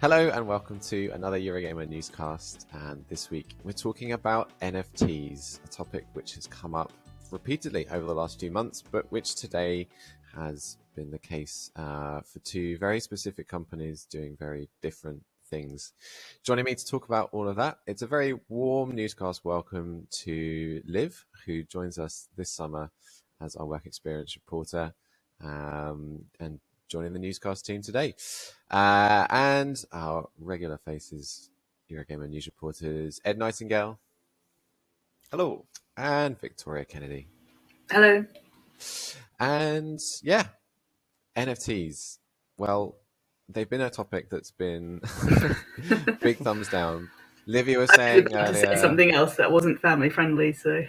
Hello and welcome to another Eurogamer Newscast, and this week we're talking about NFTs, a topic which has come up repeatedly over the last few months, but which today has been the case for two very specific companies doing very different things. Joining me to talk about all of that, it's a very warm newscast welcome to Liv, who joins us this summer as our work experience reporter, and joining the newscast team today. And our regular faces, Eurogamer News reporters, Ed Nightingale. Hello. And Victoria Kennedy. Hello. And yeah, NFTs. Well, they've been a topic that's been big thumbs down. Livy was saying I was about to say something else that wasn't family friendly, so...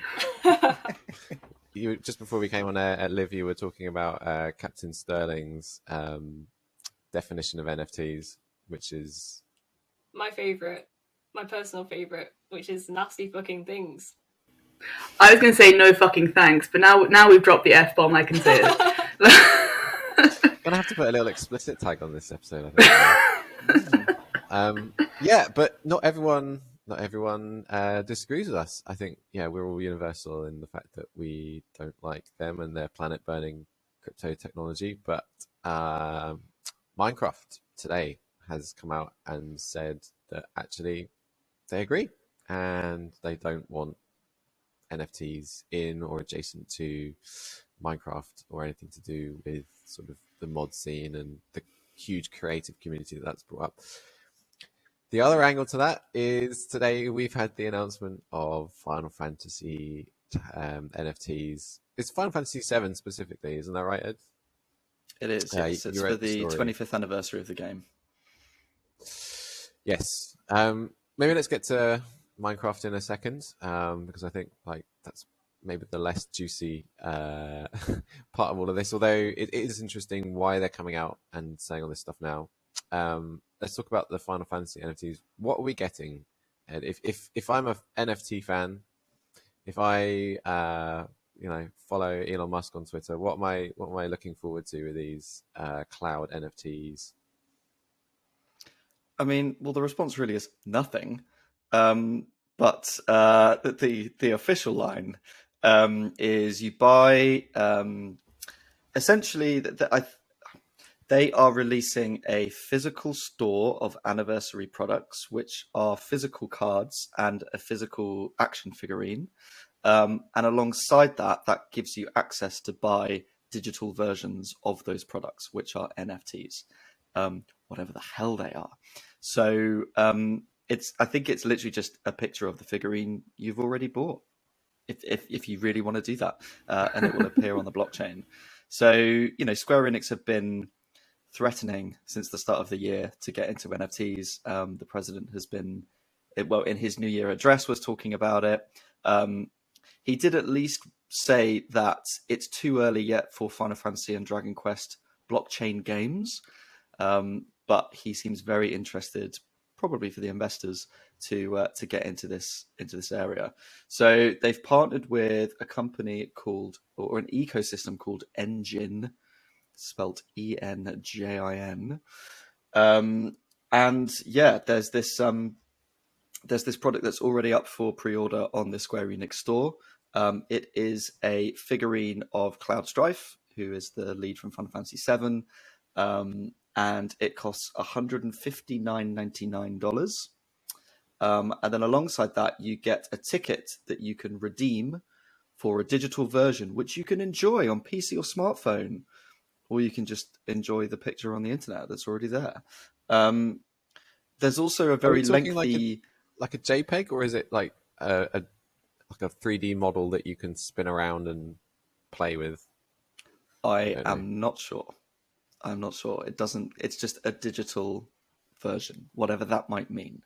You, just before we came on air, Liv, you were talking about Captain Sterling's definition of NFTs, which is my personal favourite, which is nasty fucking things. I was going to say no fucking thanks, but now we've dropped the F-bomb, I can say it. Gonna have to put a little explicit tag on this episode, I think. Yeah, but not everyone disagrees with us. I think, yeah, we're all universal in the fact that we don't like them and their planet-burning crypto technology. But Minecraft today has come out and said that actually they agree and they don't want NFTs in or adjacent to Minecraft or anything to do with sort of the mod scene and the huge creative community that's brought up. The other angle to that is today we've had the announcement of Final Fantasy NFTs. It's Final Fantasy VII specifically, isn't that right, Ed? It is, yes. It's for the 25th anniversary of the game. Yes. Maybe let's get to Minecraft in a second, because I think that's maybe the less juicy part of all of this, although it is interesting why they're coming out and saying all this stuff now. Let's talk about the Final Fantasy NFTs. What are we getting? And if I'm a NFT fan, if I follow Elon Musk on Twitter, what am I looking forward to with these cloud NFTs? I mean, well, the response really is nothing. But the official line is you buy essentially they are releasing a physical store of anniversary products, which are physical cards and a physical action figurine. And alongside that gives you access to buy digital versions of those products, which are NFTs, whatever the hell they are. So I think it's literally just a picture of the figurine you've already bought, if you really want to do that, and it will appear on the blockchain. So, Square Enix have been threatening since the start of the year to get into NFTs. The president has been, in his New Year address was talking about it. He did at least say that it's too early yet for Final Fantasy and Dragon Quest blockchain games, but he seems very interested, probably for the investors, to get into this area. So they've partnered with a company or an ecosystem called Engine, spelt ENJIN, and yeah, there's this product that's already up for pre-order on the Square Enix store. It is a figurine of Cloud Strife, who is the lead from Final Fantasy VII, and it costs $159.99. And then alongside that, you get a ticket that you can redeem for a digital version, which you can enjoy on PC or smartphone, or you can just enjoy the picture on the internet that's already there. There's also a very lengthy... Like a JPEG, or is it like a 3D model that you can spin around and play with? I am not sure. I'm not sure. It's just a digital version, whatever that might mean.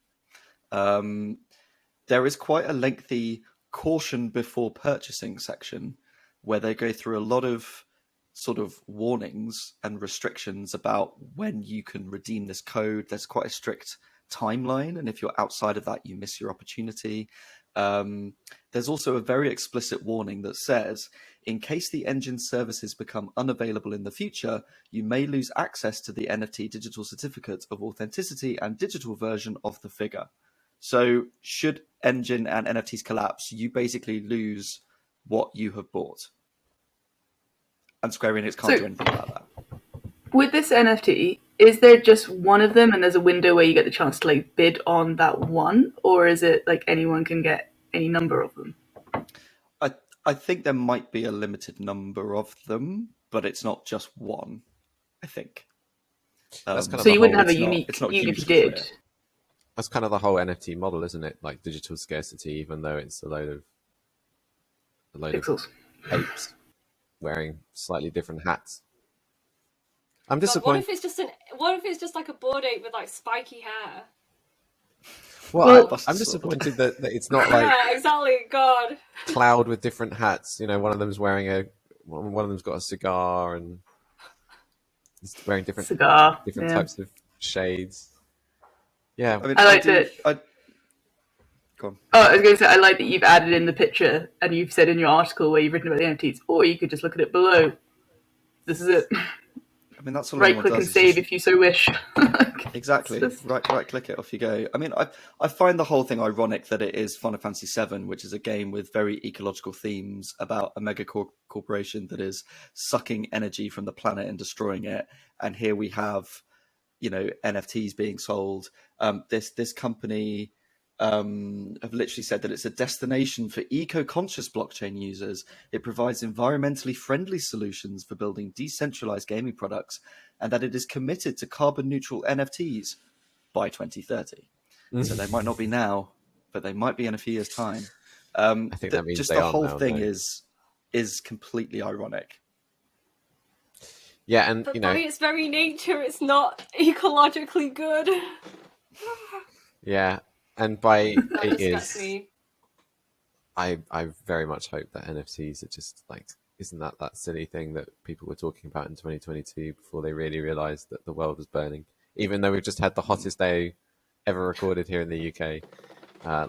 There is quite a lengthy caution before purchasing section where they go through a lot of sort of warnings and restrictions about when you can redeem this code. There's quite a strict timeline, and if you're outside of that, you miss your opportunity. There's also a very explicit warning that says in case the engine services become unavailable in the future, you may lose access to the NFT digital certificate of authenticity and digital version of the figure. So should engine and NFTs collapse, you basically lose what you have bought. And Square Enix can't do anything about that. With this NFT, is there just one of them and there's a window where you get the chance to like bid on that one? Or is it like anyone can get any number of them? I think there might be a limited number of them, but it's not just one, I think. That's kind of So you the wouldn't whole- have a unique, it's not even if you hugely did. clear. That's kind of the whole NFT model, isn't it? Like digital scarcity, even though it's a load of Pixels. apes wearing slightly different hats. I'm God, what disappointed. if it's just like a bored ape with like spiky hair? Well, Well- I'm disappointed that it's not like Yeah, exactly. God. Cloud with different hats. You know, one of them's wearing one of them's got a cigar and he's wearing different Cigar. Yeah. types of shades. Yeah, I mean, I like do- that. Go on. Oh, I was going to say, I like that you've added in the picture and you've said in your article where you've written about the NFTs, or you could just look at it below. This is it. I mean, that's all Right anyone click does. and is save just- if you so wish. Exactly. It's just- Right click it, off you go. I mean, I find the whole thing ironic that it is Final Fantasy VII, which is a game with very ecological themes about a mega corporation that is sucking energy from the planet and destroying it. And here we have, NFTs being sold. This company have literally said that it's a destination for eco-conscious blockchain users. It provides environmentally friendly solutions for building decentralized gaming products, and that it is committed to carbon neutral NFTs by 2030. So they might not be now, but they might be in a few years' time. I think that means just they the are whole now, thing though. is completely ironic. yeah, and But by its very nature, it's not ecologically good. yeah, and by That it disgusts is. me. I very much hope that NFTs are just like, isn't that silly thing that people were talking about in 2022 before they really realised that the world was burning? Even though we've just had the hottest day ever recorded here in the UK,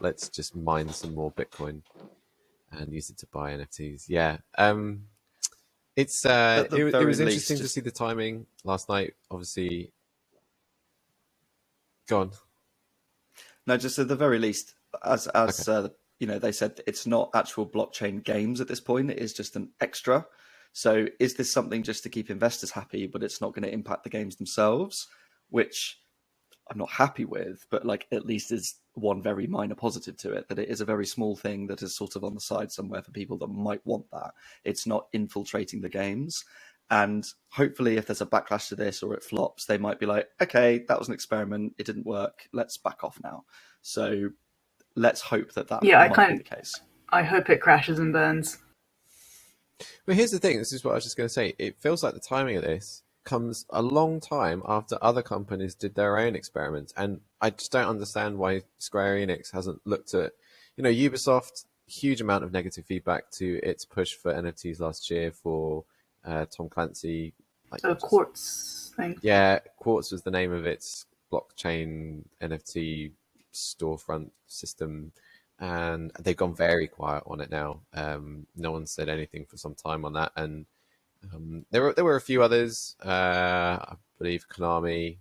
let's just mine some more Bitcoin and use it to buy NFTs. Yeah, it's At the it very was least, interesting to just- see the timing last night. Obviously, go on. No, just at the very least, as they said, it's not actual blockchain games at this point. It is just an extra. So is this something just to keep investors happy, but it's not going to impact the games themselves, which I'm not happy with, but like at least is one very minor positive to it, that it is a very small thing that is sort of on the side somewhere for people that might want that. It's not infiltrating the games. And hopefully if there's a backlash to this or it flops, they might be like, okay, that was an experiment. It didn't work. Let's back off now. So let's hope that Yeah, might be the case. I hope it crashes and burns. But here's the thing, this is what I was just going to say. It feels like the timing of this comes a long time after other companies did their own experiments. And I just don't understand why Square Enix hasn't looked at, Ubisoft, huge amount of negative feedback to its push for NFTs last year for Tom Clancy. So Quartz thing. Yeah, Quartz was the name of its blockchain NFT storefront system. And they've gone very quiet on it now. No one said anything for some time on that, and there were a few others. I believe Konami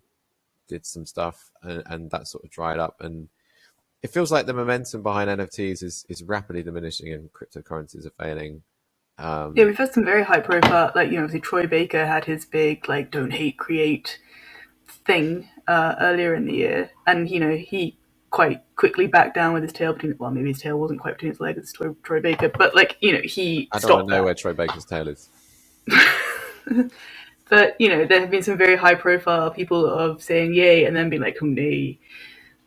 did some stuff, and that sort of dried up. And it feels like the momentum behind NFTs is rapidly diminishing, and cryptocurrencies are failing. Yeah, we've had some very high profile, obviously Troy Baker had his big don't hate, create thing earlier in the year, and he quite quickly backed down with his tail between. Well, maybe his tail wasn't quite between his legs. It's Troy Baker, but he I don't stopped want to know that. where Troy Baker's tail is. But there have been some very high profile people of saying yay and then being like, oh nay.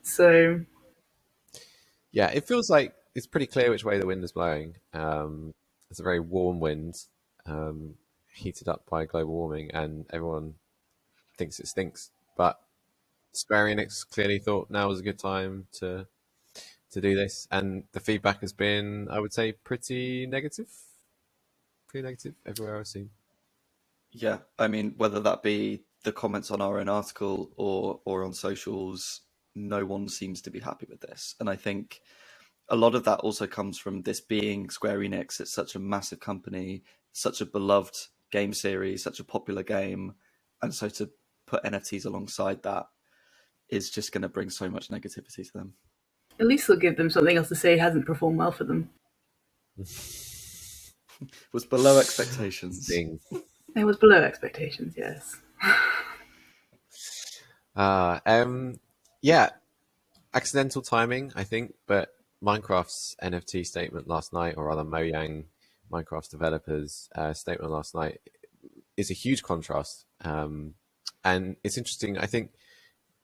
So Yeah, it feels like it's pretty clear which way the wind is blowing. It's a very warm wind, heated up by global warming, and everyone thinks it stinks. But Square Enix clearly thought now was a good time to do this, and the feedback has been, I would say, pretty negative. Pretty negative everywhere I've seen. Yeah, I mean, whether that be the comments on our own article or on socials, no one seems to be happy with this. And I think a lot of that also comes from this being Square Enix. It's such a massive company, such a beloved game series, such a popular game, and so to put NFTs alongside that is just going to bring so much negativity to them. At least they'll give them something else to say hasn't performed well for them. Was below expectations. Sting. It was below expectations, yes. Yeah, accidental timing, I think, but Minecraft's NFT statement last night, or rather Mojang, Minecraft developers' statement last night, is a huge contrast. And it's interesting, I think,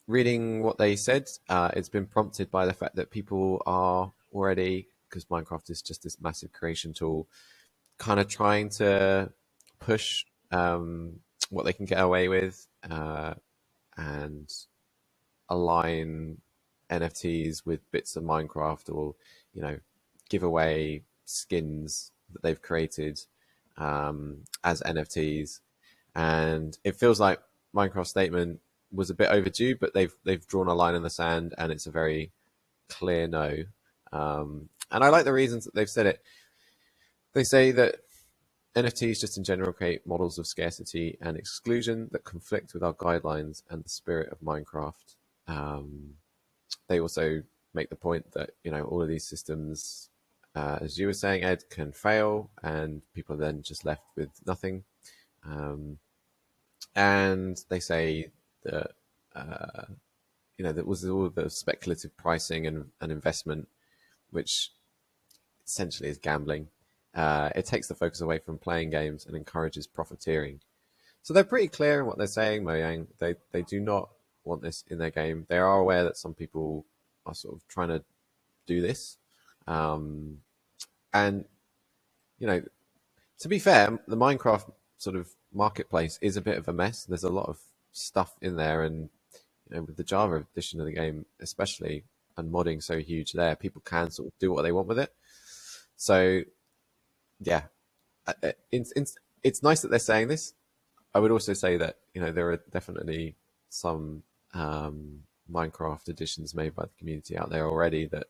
reading what they said, it's been prompted by the fact that people are already, because Minecraft is just this massive creation tool, kind of trying to push what they can get away with and align NFTs with bits of Minecraft, or give away skins that they've created as NFTs. And it feels like Minecraft statement was a bit overdue, but they've drawn a line in the sand, and it's a very clear no. And I like the reasons that they've said it. They say that NFTs just in general create models of scarcity and exclusion that conflict with our guidelines and the spirit of Minecraft. They also make the point that all of these systems, as you were saying, Ed, can fail, and people are then just left with nothing. And they say that that was all the speculative pricing and investment, which essentially is gambling. It takes the focus away from playing games and encourages profiteering. So they're pretty clear in what they're saying, Mojang. They do not want this in their game. They are aware that some people are sort of trying to do this. And, to be fair, the Minecraft sort of marketplace is a bit of a mess. There's a lot of stuff in there, and with the Java edition of the game especially, and modding so huge there, people can sort of do what they want with it. So yeah, it's nice that they're saying this. I would also say that there are definitely some Minecraft editions made by the community out there already that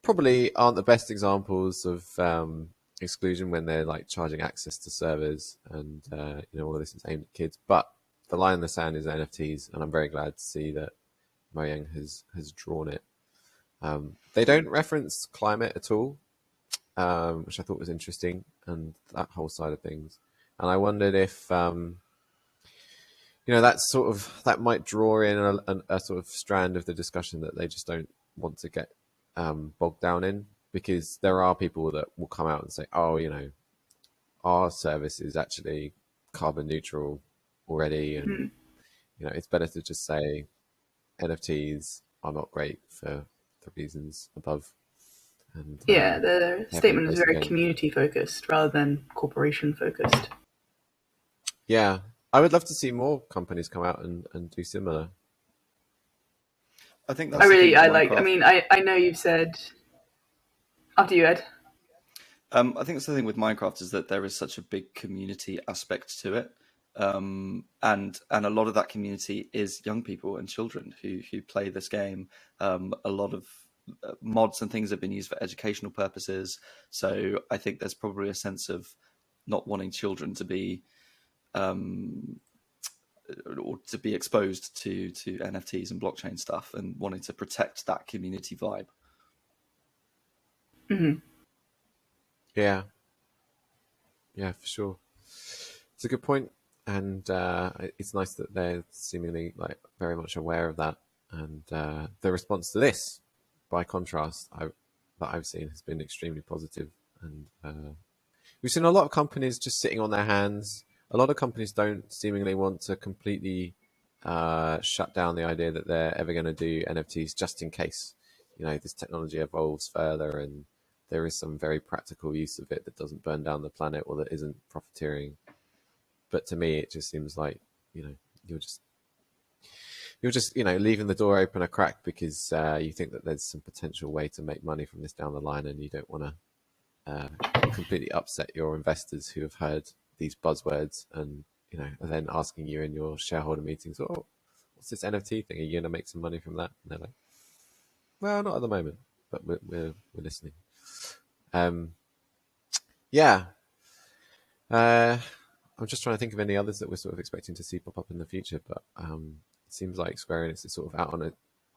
probably aren't the best examples of exclusion, when they're like charging access to servers and all of this is aimed at kids. But the line in the sand is NFTs, and I'm very glad to see that Mojang has drawn it. They don't reference climate at all, which I thought was interesting, and that whole side of things. And I wondered if that might draw in a sort of strand of the discussion that they just don't want to get bogged down in, because there are people that will come out and say, oh, our service is actually carbon neutral already, and it's better to just say NFTs are not great for the reasons above. And the statement is very community focused rather than corporation focused. Yeah, I would love to see more companies come out and do similar. I think that's I know you've said. After you, Ed. I think that's the thing with Minecraft, is that there is such a big community aspect to it. And a lot of that community is young people and children who play this game. A lot of mods and things have been used for educational purposes. So I think there's probably a sense of not wanting children to be or to be exposed to NFTs and blockchain stuff, and wanting to protect that community vibe. Mm-hmm. Yeah, for sure. It's a good point, and it's nice that they're seemingly very much aware of that. And the response to this, by contrast, that I've seen has been extremely positive. And we've seen a lot of companies just sitting on their hands. A lot of companies don't seemingly want to completely shut down the idea that they're ever going to do NFTs, just in case this technology evolves further and there is some very practical use of it that doesn't burn down the planet or that isn't profiteering. But to me, it just seems like you're just leaving the door open a crack because you think that there's some potential way to make money from this down the line, and you don't want to completely upset your investors who have heard these buzzwords and are then asking you in your shareholder meetings, oh, what's this NFT thing? Are you going to make some money from that? And they're like, well, not at the moment, but we're listening. Yeah. I'm just trying to think of any others that we're sort of expecting to see pop up in the future, but it seems like Square Enix is sort of out on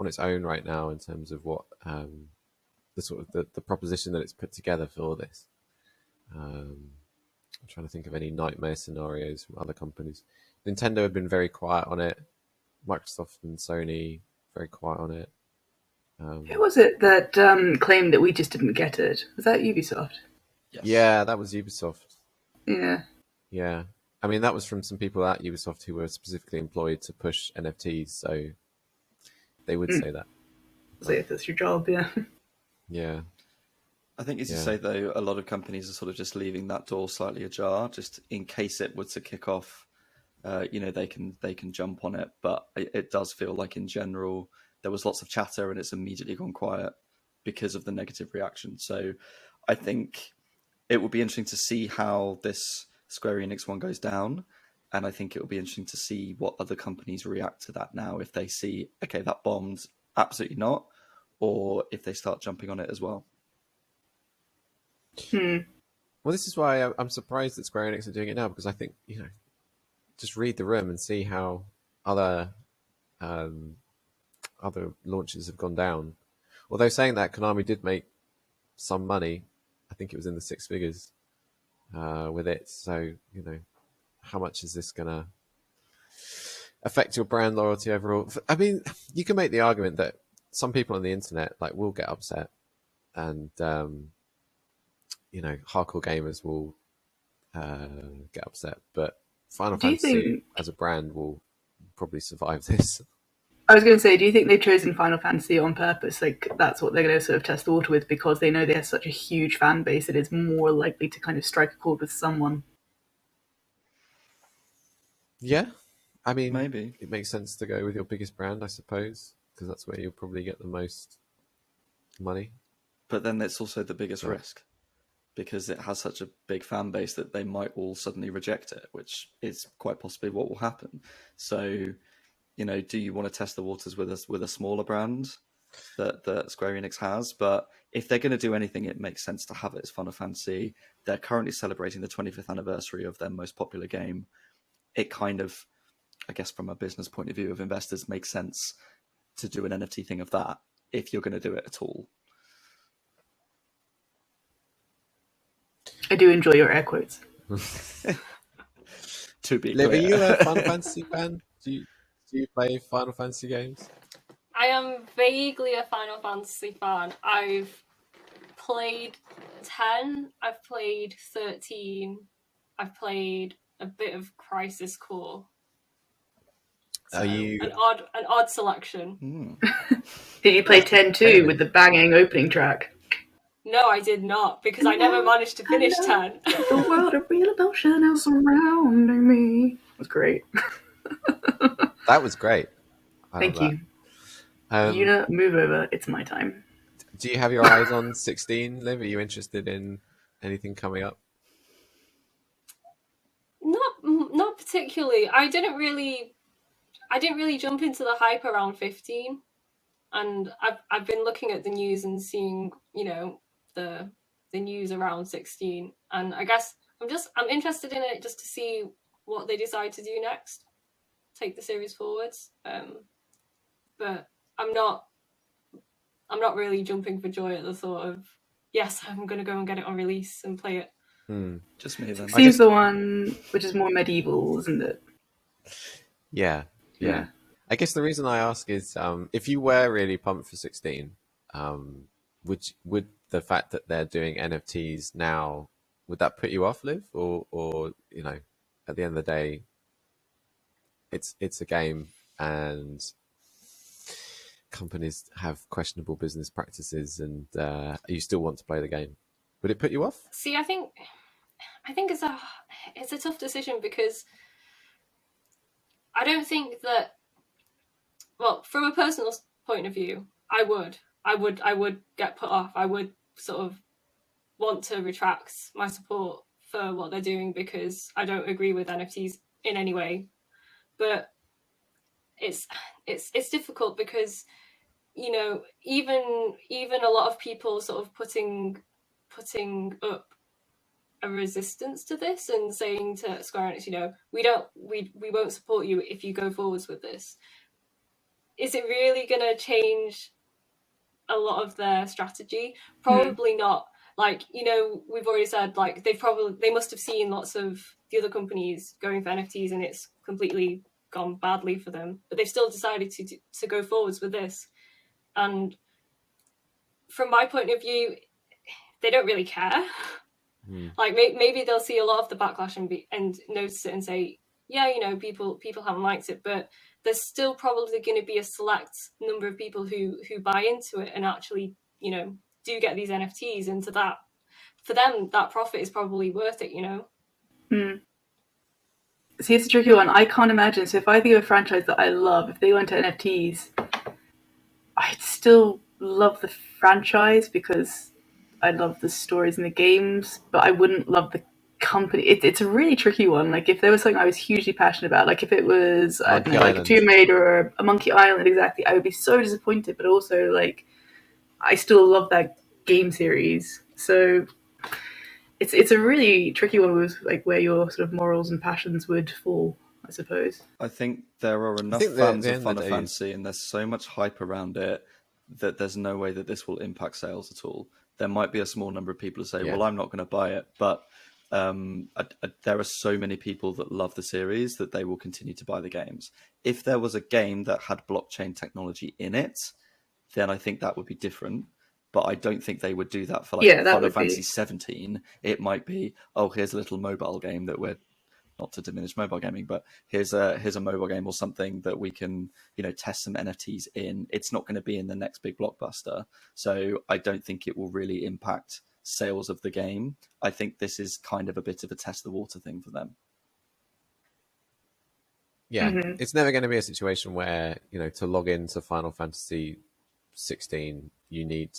its own right now in terms of what the sort of the proposition that it's put together for this. I'm trying to think of any nightmare scenarios from other companies. Nintendo have been very quiet on it. Microsoft and Sony very quiet on it. Who was it that claimed that we just didn't get it? Was that Ubisoft? Yes. Yeah, that was Ubisoft. Yeah. Yeah. I mean, that was from some people at Ubisoft who were specifically employed to push NFTs, so they would say that. So if that's your job, yeah. Yeah. I think, as you Yeah. say, though, a lot of companies are sort of just leaving that door slightly ajar, just in case it were to kick off. They can jump on it, but it does feel like in general there was lots of chatter and it's immediately gone quiet because of the negative reaction. So I think it will be interesting to see how this Square Enix one goes down, and I think it will be interesting to see what other companies react to that now, if they see, okay, that bombed, absolutely not, or if they start jumping on it as well. Well, this is why I'm surprised that Square Enix are doing it now, because I think, just read the room and see how other launches have gone down. Although saying that, Konami did make some money. I think it was in the six figures with it. So, how much is this going to affect your brand loyalty overall? I mean, you can make the argument that some people on the internet will get upset, and hardcore gamers will get upset, but Final Fantasy as a brand will probably survive this. I was going to say, do you think they've chosen Final Fantasy on purpose? That's what they're going to sort of test the water with, because they know they have such a huge fan base that it's more likely to kind of strike a chord with someone. Yeah. I mean, maybe it makes sense to go with your biggest brand, I suppose, because that's where you'll probably get the most money. But then it's also the biggest risk, because it has such a big fan base that they might all suddenly reject it, which is quite possibly what will happen. So, do you want to test the waters with a smaller brand that Square Enix has? But if they're going to do anything, it makes sense to have it as Final Fantasy. They're currently celebrating the 25th anniversary of their most popular game. It kind of, I guess from a business point of view of investors, makes sense to do an NFT thing of that, if you're going to do it at all. I do enjoy your air quotes. To be Liv, clear. are you a Final Fantasy fan? Do you play Final Fantasy games? I am vaguely a Final Fantasy fan. I've played 10, I've played 13, I've played a bit of Crisis Core. So, Are you an odd selection. Did you play 10 too with the banging opening track? No, I did not, because I never managed to finish 10. The world of real emotion is surrounding me. It was great. That was great. Thank you. That. Yuna, move over. It's my time. Do you have your eyes on 16, Liv? Are you interested in anything coming up? Not particularly. I didn't really jump into the hype around 15, and I've been looking at the news and seeing the news around 16, and I guess I'm interested in it just to see what they decide to do next, take the series forwards. But I'm not really jumping for joy at the thought of, yes, I'm going to go and get it on release and play it. Just me then. 16's the one which is more medieval, isn't it? Yeah. I guess the reason I ask is, if you were really pumped for 16, would the fact that they're doing NFTs now, would that put you off, Liv? Or at the end of the day, it's a game and companies have questionable business practices, and you still want to play the game. Would it put you off? See, I think it's a tough decision, because I don't think that, well, from a personal point of view, I would get put off. I would sort of want to retract my support for what they're doing, because I don't agree with NFTs in any way. But it's difficult, because you know, even a lot of people sort of putting up a resistance to this and saying to Square Enix, you know, we won't support you if you go forwards with this. Is it really going to change a lot of their strategy? Probably not. Like, you know, we've already said, like, they must have seen lots of the other companies going for NFTs and it's completely gone badly for them, but they've still decided to go forwards with this. And from my point of view, they don't really care. Like, maybe they'll see a lot of the backlash and notice it and say, yeah, you know, people haven't liked it, but there's still probably going to be a select number of people who buy into it and actually, you know, do get these NFTs. And for them, that profit is probably worth it, you know? See, it's a tricky one. I can't imagine. So if I think of a franchise that I love, if they went to NFTs, I'd still love the franchise because I love the stories and the games, but I wouldn't love the company. It's a really tricky one. Like, if there was something I was hugely passionate about, like if it was, I don't know, like a Tomb Raider or a Monkey Island, exactly, I would be so disappointed, but also, like, I still love that game series. So it's a really tricky one with, like, where your sort of morals and passions would fall, I suppose. I think there are enough fans of Final Fantasy and there's so much hype around it that there's no way that this will impact sales at all. There might be a small number of people who say, well, I'm not going to buy it, but there are so many people that love the series that they will continue to buy the games. If there was a game that had blockchain technology in it, then I think that would be different. But I don't think they would do that for like Final Fantasy 17. It might be, oh, here's a little mobile game that we're, not to diminish mobile gaming, but here's a mobile game or something that we can, you know, test some NFTs in. It's not going to be in the next big blockbuster. So I don't think it will really impact sales of the game. I think this is kind of a bit of a test the water thing for them. Yeah, it's never going to be a situation where, you know, to log into Final Fantasy 16, you need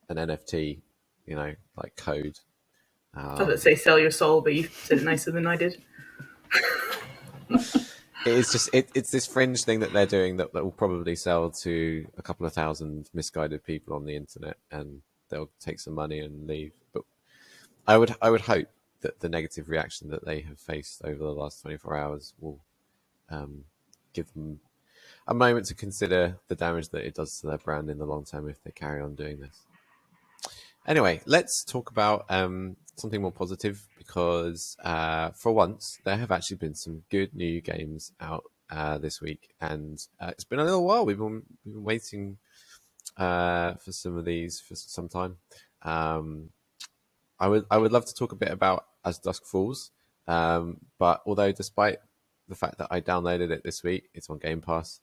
an NFT, you know, like code. I was going to say sell your soul, but you said it nicer than I did. It's just it's this fringe thing that they're doing that will probably sell to a couple of thousand misguided people on the internet, and they'll take some money and leave. But I would hope that the negative reaction that they have faced over the last 24 hours will give them a moment to consider the damage that it does to their brand in the long term if they carry on doing this. Anyway, let's talk about something more positive, because for once there have actually been some good new games out this week, and it's been a little while. We've been waiting for some of these for some time. I would love to talk a bit about As Dusk Falls, but although despite the fact that I downloaded it this week, it's on Game Pass.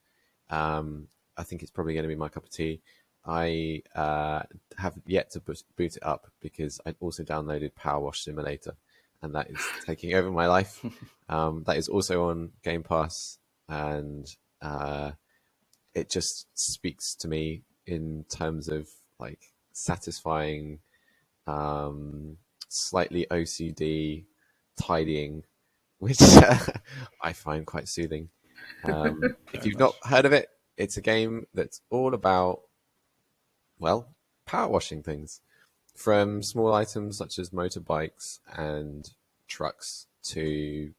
I think it's probably going to be my cup of tea. I have yet to boot it up because I also downloaded PowerWash Simulator, and that is taking over my life. That is also on Game Pass, and it just speaks to me in terms of like satisfying, slightly OCD tidying, which I find quite soothing. If you've not heard of it, it's a game that's all about, well, power washing things, from small items such as motorbikes and trucks to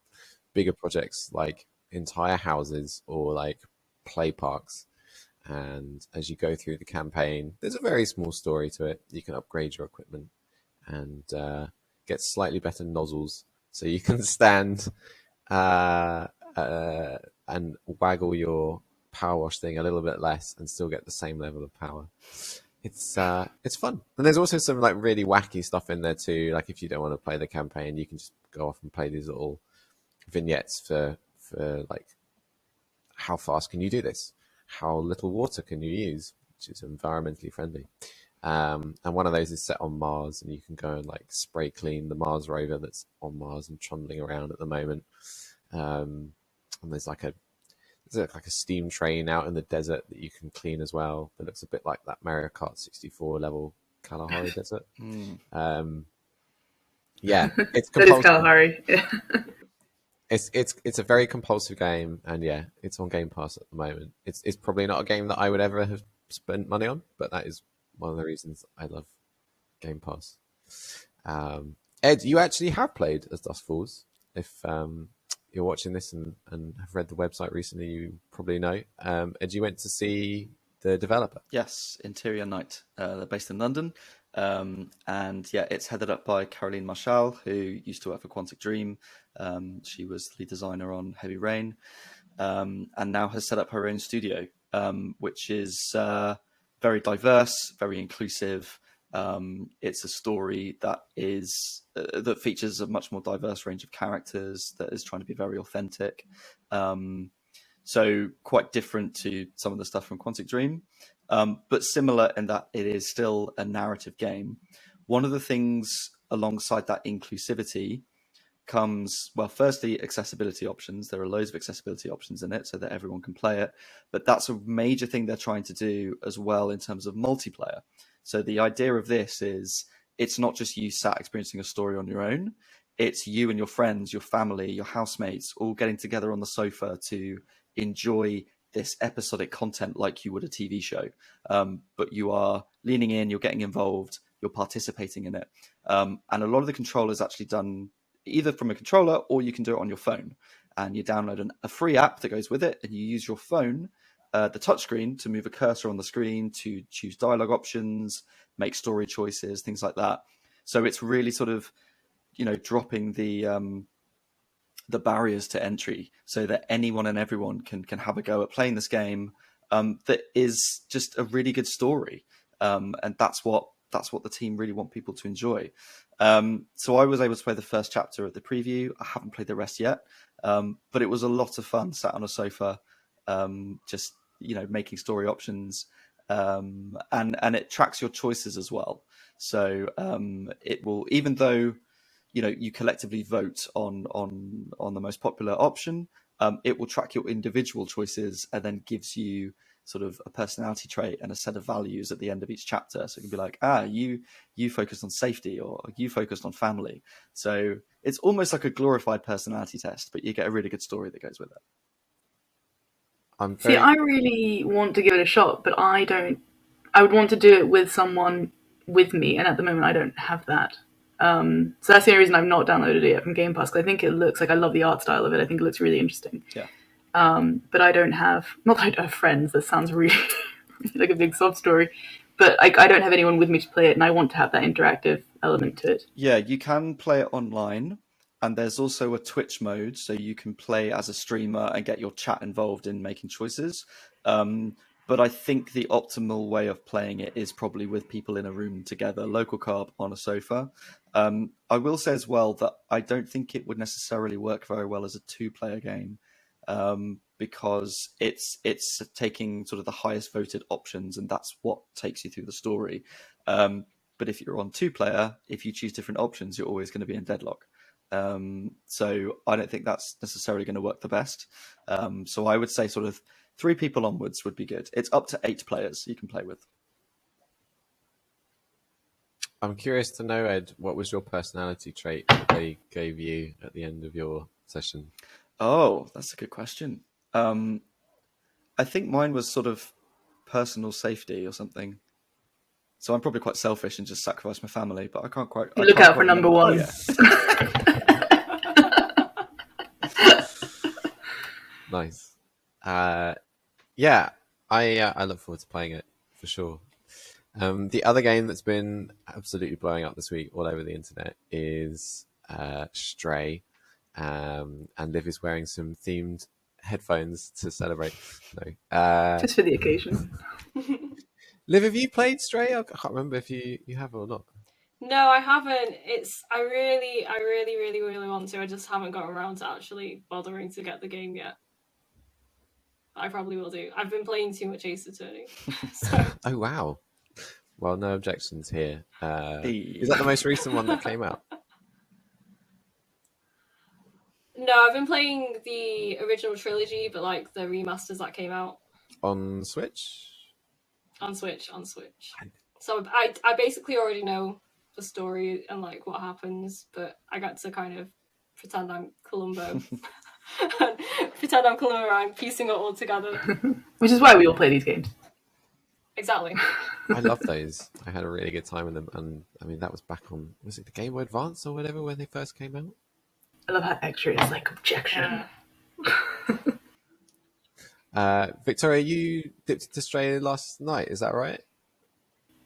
bigger projects like entire houses or like play parks. And as you go through the campaign, there's a very small story to it. You can upgrade your equipment and get slightly better nozzles so you can stand and waggle your power wash thing a little bit less and still get the same level of power. It's fun. And there's also some like really wacky stuff in there too. Like if you don't want to play the campaign, you can just go off and play these little vignettes for like, how fast can you do this? How little water can you use, which is environmentally friendly. And one of those is set on Mars, and you can go and like spray clean the Mars rover that's on Mars and trundling around at the moment. And there's like a steam train out in the desert that you can clean as well. That looks a bit like that Mario Kart 64 level Kalahari Desert. Yeah, it's that is Kalahari. Yeah. It's a very compulsive game, and yeah, it's on Game Pass at the moment. It's probably not a game that I would ever have spent money on, but that is one of the reasons I love Game Pass. Ed, you actually have played as Dusk Falls. If you're watching this and have read the website recently, you probably know. Ed, you went to see the developer. Yes, Interior Night. They're based in London. And yeah, it's headed up by Caroline Marchal, who used to work for Quantic Dream. She was the lead designer on Heavy Rain, and now has set up her own studio, which is very diverse, very inclusive. It's a story that is that features a much more diverse range of characters, that is trying to be very authentic. So quite different to some of the stuff from Quantic Dream, but similar in that it is still a narrative game. One of the things alongside that inclusivity comes, well, firstly, accessibility options. There are loads of accessibility options in it so that everyone can play it. But that's a major thing they're trying to do as well in terms of multiplayer. So the idea of this is it's not just you sat experiencing a story on your own. It's you and your friends, your family, your housemates all getting together on the sofa to enjoy this episodic content like you would a TV show. But you are leaning in, you're getting involved, you're participating in it. And a lot of the control is actually done either from a controller or you can do it on your phone. And you download a free app that goes with it, and you use your phone, the touchscreen, to move a cursor on the screen, to choose dialogue options, make story choices, things like that. So it's really sort of, dropping the barriers to entry so that anyone and everyone can have a go at playing this game that is just a really good story. And that's what the team really want people to enjoy. So I was able to play the first chapter of the preview. I haven't played the rest yet, but it was a lot of fun sat on a sofa, just, making story options. And it tracks your choices as well. So it will, even though you collectively vote on the most popular option, it will track your individual choices and then gives you sort of a personality trait and a set of values at the end of each chapter. So it can be like, you focused on safety, or you focused on family. So it's almost like a glorified personality test, but you get a really good story that goes with it. See, I really want to give it a shot, but I would want to do it with someone with me, and at the moment I don't have that. So that's the only reason I've not downloaded it yet from Game Pass, because I think it looks like, I love the art style of it. I think it looks really interesting. Yeah. But I don't have, not that I don't have friends, that sounds really like a big sob story, but I don't have anyone with me to play it, and I want to have that interactive element to it. Yeah, you can play it online, and there's also a Twitch mode, so you can play as a streamer and get your chat involved in making choices. But I think the optimal way of playing it is probably with people in a room together, local co-op on a sofa. I will say as well that I don't think it would necessarily work very well as a two-player game, because it's taking sort of the highest voted options, and that's what takes you through the story. But if you're on two-player, if you choose different options, you're always going to be in deadlock. So I don't think that's necessarily going to work the best. So I would say sort of 3 people onwards would be good. It's up to 8 players you can play with. I'm curious to know, Ed, what was your personality trait that they gave you at the end of your session? Oh, that's a good question. I think mine was sort of personal safety or something. So I'm probably quite selfish and just sacrifice my family, but I can't quite... Look out for number 1. Oh, yeah. Nice. Yeah, I look forward to playing it for sure. The other game that's been absolutely blowing up this week all over the internet is Stray, and Liv is wearing some themed headphones to celebrate. No, just for the occasion. Liv, have you played Stray? I can't remember if you have or not. No, I haven't. I really want to. I just haven't got around to actually bothering to get the game yet. I probably will do. I've been playing too much Ace Attorney. So. Oh, wow. Well, no objections here. Is that the most recent one that came out? No, I've been playing the original trilogy, but like the remasters that came out. On Switch? On Switch. So I basically already know the story and like what happens, but I got to kind of pretend I'm Columbo. Pretend I'm Columbo, I'm piecing it all together. Which is why we all play these games. Exactly. I love those. I had a really good time with them, and I mean that was back on, was it the Game Boy Advance or whatever when they first came out? I love how extra it's like objection. Victoria, you dipped into Stray last night, is that right?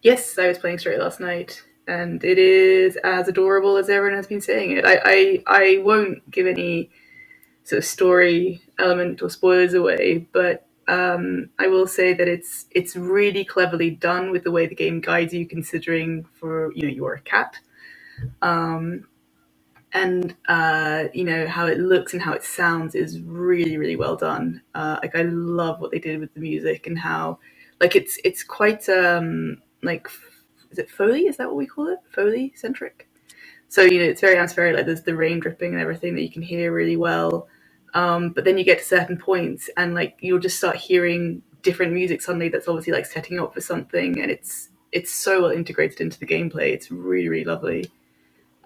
Yes, I was playing Stray last night, and it is as adorable as everyone has been saying it. I won't give any sort of story element or spoilers away, but I will say that it's really cleverly done with the way the game guides you, considering for you are a cat, and how it looks and how it sounds is really well done. Like I love what they did with the music and how like it's quite like is it Foley? Is that what we call it? Foley centric. So it's very atmospheric. Like there's the rain dripping and everything that you can hear really well. But then you get to certain points and like you'll just start hearing different music suddenly that's obviously like setting up for something, and it's so well integrated into the gameplay. It's really lovely,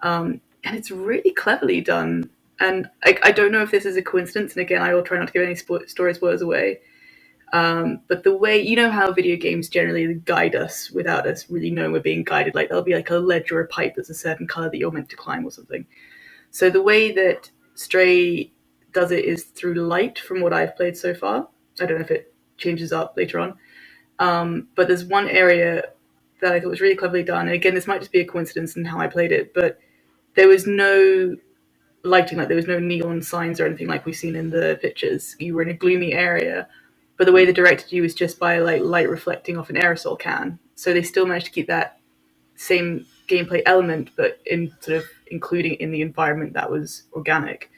and it's really cleverly done. And I don't know if this is a coincidence, and again I will try not to give any story spoilers away. But the way, how video games generally guide us without us really knowing we're being guided, like there'll be like a ledge or a pipe that's a certain color that you're meant to climb or something. So the way that Stray does it is through light from what I've played so far. I don't know if it changes up later on. But there's one area that I thought was really cleverly done. And again, this might just be a coincidence in how I played it, but there was no lighting, like there was no neon signs or anything like we've seen in the pictures. You were in a gloomy area, but the way they directed you was just by like light reflecting off an aerosol can. So they still managed to keep that same gameplay element, but in sort of including it in the environment that was organic.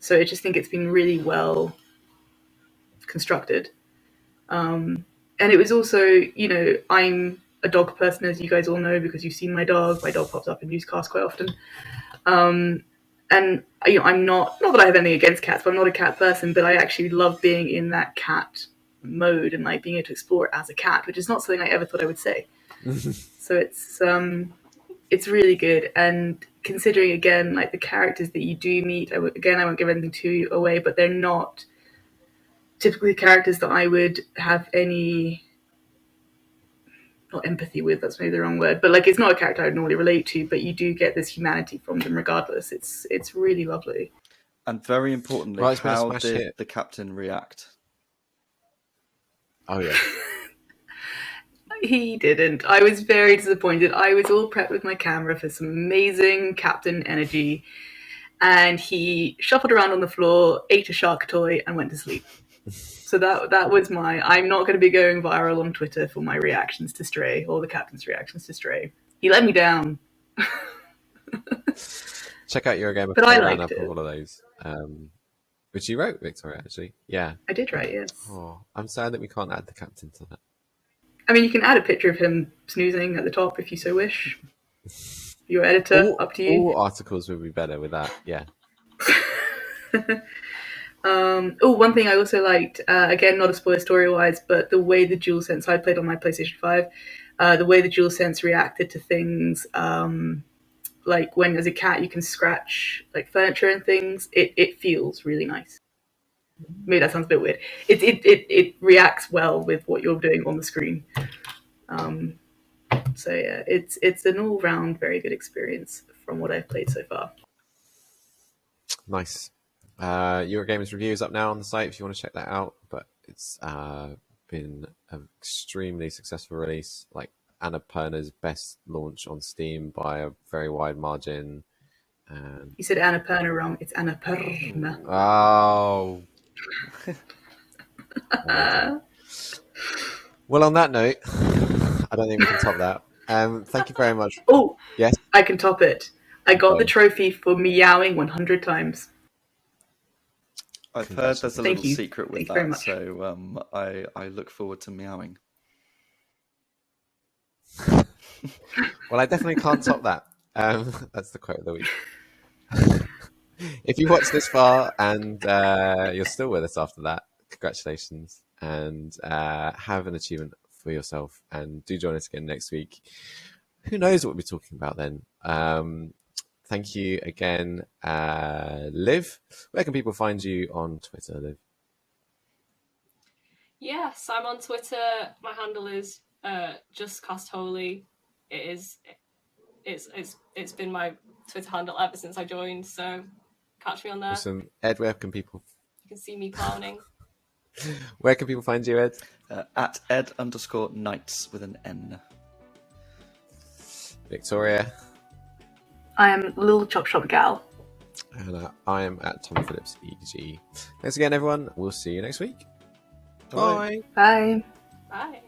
So I just think it's been really well constructed. And it was also, I'm a dog person, as you guys all know, because you've seen my dog. My dog pops up in Newscast quite often. And I'm not that I have anything against cats, but I'm not a cat person, but I actually love being in that cat mode and like being able to explore it as a cat, which is not something I ever thought I would say. So it's really good. And considering again, like the characters that you do meet, I won't give anything too away, but they're not typically characters that I would have any, not empathy with, that's maybe the wrong word, but like it's not a character I would normally relate to, but you do get this humanity from them regardless. It's really lovely. And very importantly, Right, how smash did hit. the captain react? Oh yeah. He didn't. I was very disappointed. I was all prepped with my camera for some amazing captain energy, and he shuffled around on the floor, ate a shark toy, and went to sleep. So that was I'm not going to be going viral on Twitter for my reactions to Stray, or the captain's reactions to Stray. He let me down. Check out Eurogamer But I roundup liked it. of all of those. Which you wrote, Victoria, actually. Yeah. I did write, yes. Oh, I'm sad that we can't add the captain to that. I mean, you can add a picture of him snoozing at the top if you so wish. Your editor, up to you. All articles would be better with that, yeah. One thing I also liked, again, not a spoiler story-wise, but the way the DualSense, I played on my PlayStation 5, the way the DualSense reacted to things, like when as a cat you can scratch like furniture and things, it feels really nice. Maybe that sounds a bit weird. It reacts well with what you're doing on the screen. So yeah, it's an all-round very good experience from what I've played so far. Nice. Eurogamer's review is up now on the site if you want to check that out, but it's been an extremely successful release, like Annapurna's best launch on Steam by a very wide margin. And You said Annapurna wrong. It's Annapurna. oh. Well, on that note, I don't think we can top that. Thank you very much. Oh, Yes, I can top it. I got the Okay. trophy for meowing 100 times. I've heard there's a Thank little you. secret with Thank you very that, much. so I look forward to meowing. well, I definitely can't top that. That's the quote of the week. If you watched this far and you're still with us after that, congratulations, and have an achievement for yourself, and do join us again next week. Who knows what we'll be talking about then? Thank you again, Liv. Where can people find you on Twitter, Liv? Yes, I'm on Twitter. My handle is Just Cast Holy. It's been my Twitter handle ever since I joined, so catch me on there. Awesome. Ed, where can people see me clowning. Where can people find you, Ed? At Ed_Knights with an N. Victoria. I am Lil Chop Shop Gal. And I am at Tom Phillips EG. Thanks again, everyone. We'll see you next week. Bye. Bye. Bye.